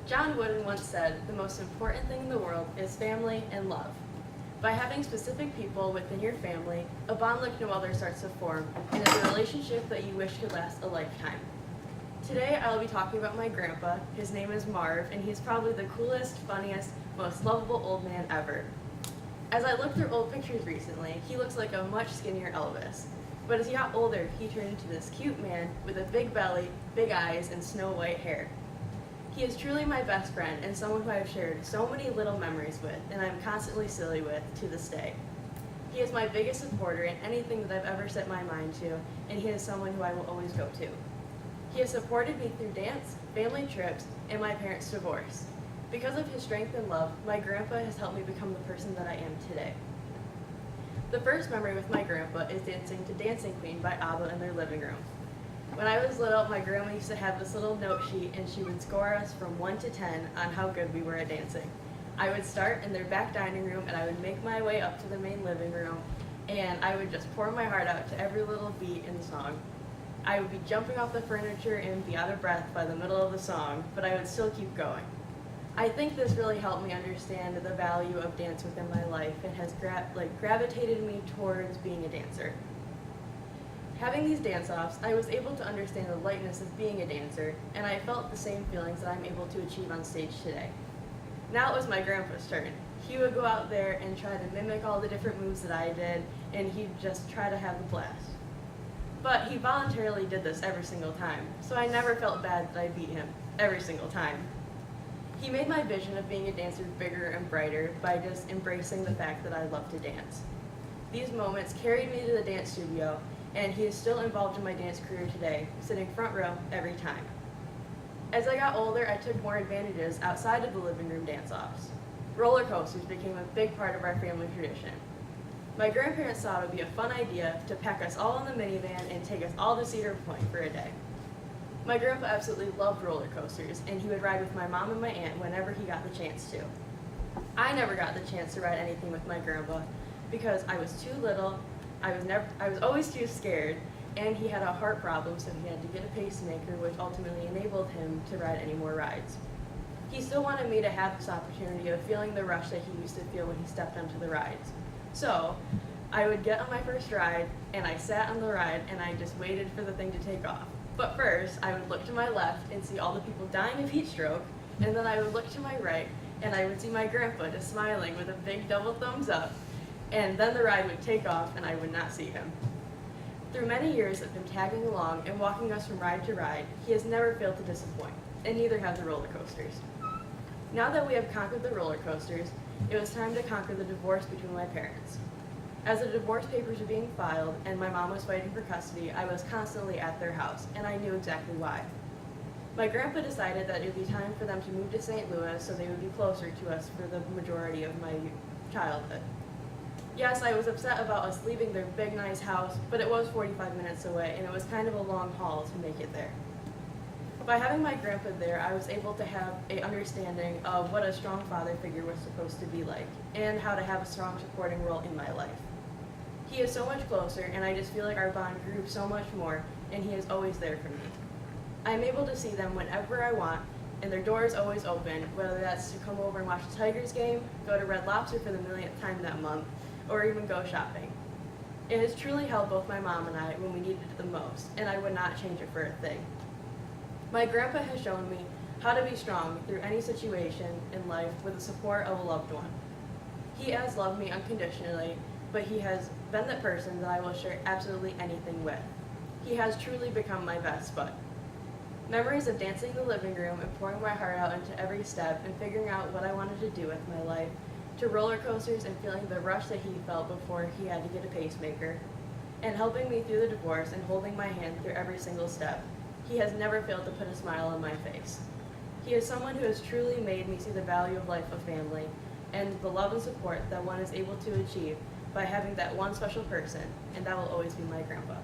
John Wooden once said, "The most important thing in the world is family and love." By having specific people within your family, a bond like no other starts to form, and it's a relationship that you wish could last a lifetime. Today, I will be talking about my grandpa. His name is Marv, and he's probably the coolest, funniest, most lovable old man ever. As I looked through old pictures recently, he looks like a much skinnier Elvis. But as he got older, he turned into this cute man with a big belly, big eyes, and snow white hair. He is truly my best friend and someone who I have shared so many little memories with, and I'm constantly silly with to this day. He is my biggest supporter in anything that I've ever set my mind to, and he is someone who I will always go to. He has supported me through dance, family trips, and my parents' divorce. Because of his strength and love, my grandpa has helped me become the person that I am today. The first memory with my grandpa is dancing to Dancing Queen by ABBA in their living room. When I was little, my grandma used to have this little note sheet, and she would score us from 1 to 10 on how good we were at dancing. I would start in their back dining room, and I would make my way up to the main living room, and I would just pour my heart out to every little beat in the song. I would be jumping off the furniture and be out of breath by the middle of the song, but I would still keep going. I think this really helped me understand the value of dance within my life and has gravitated me towards being a dancer. Having these dance-offs, I was able to understand the lightness of being a dancer, and I felt the same feelings that I'm able to achieve on stage today. Now it was my grandpa's turn. He would go out there and try to mimic all the different moves that I did, and he'd just try to have a blast. But he voluntarily did this every single time, so I never felt bad that I beat him, every single time. He made my vision of being a dancer bigger and brighter by just embracing the fact that I love to dance. These moments carried me to the dance studio, and he is still involved in my dance career today, sitting front row every time. As I got older, I took more advantages outside of the living room dance-offs. Roller coasters became a big part of our family tradition. My grandparents thought it would be a fun idea to pack us all in the minivan and take us all to Cedar Point for a day. My grandpa absolutely loved roller coasters, and he would ride with my mom and my aunt whenever he got the chance to. I never got the chance to ride anything with my grandpa because I was too little, I was always too scared, and he had a heart problem, so he had to get a pacemaker, which ultimately enabled him to ride any more rides. He still wanted me to have this opportunity of feeling the rush that he used to feel when he stepped onto the rides. So I would get on my first ride, and I sat on the ride, and I just waited for the thing to take off. But first, I would look to my left and see all the people dying of heat stroke, and then I would look to my right, and I would see my grandpa just smiling with a big double thumbs up, and then the ride would take off, and I would not see him. Through many years of him tagging along and walking us from ride to ride, he has never failed to disappoint, and neither have the roller coasters. Now that we have conquered the roller coasters, it was time to conquer the divorce between my parents. As the divorce papers were being filed and my mom was fighting for custody, I was constantly at their house, and I knew exactly why. My grandpa decided that it would be time for them to move to St. Louis so they would be closer to us for the majority of my childhood. Yes, I was upset about us leaving their big, nice house, but it was 45 minutes away, and it was kind of a long haul to make it there. By having my grandpa there, I was able to have an understanding of what a strong father figure was supposed to be like, and how to have a strong supporting role in my life. He is so much closer, and I just feel like our bond grew so much more, and he is always there for me. I am able to see them whenever I want, and their door is always open, whether that's to come over and watch the Tigers game, go to Red Lobster for the millionth time that month, or even go shopping. It has truly helped both my mom and I when we needed it the most, and I would not change it for a thing. My grandpa has shown me how to be strong through any situation in life with the support of a loved one. He has loved me unconditionally, but he has been the person that I will share absolutely anything with. He has truly become my best bud. Memories of dancing in the living room and pouring my heart out into every step and figuring out what I wanted to do with my life, to roller coasters and feeling the rush that he felt before he had to get a pacemaker, and helping me through the divorce and holding my hand through every single step. He has never failed to put a smile on my face. He is someone who has truly made me see the value of life of family and the love and support that one is able to achieve by having that one special person, and that will always be my grandpa.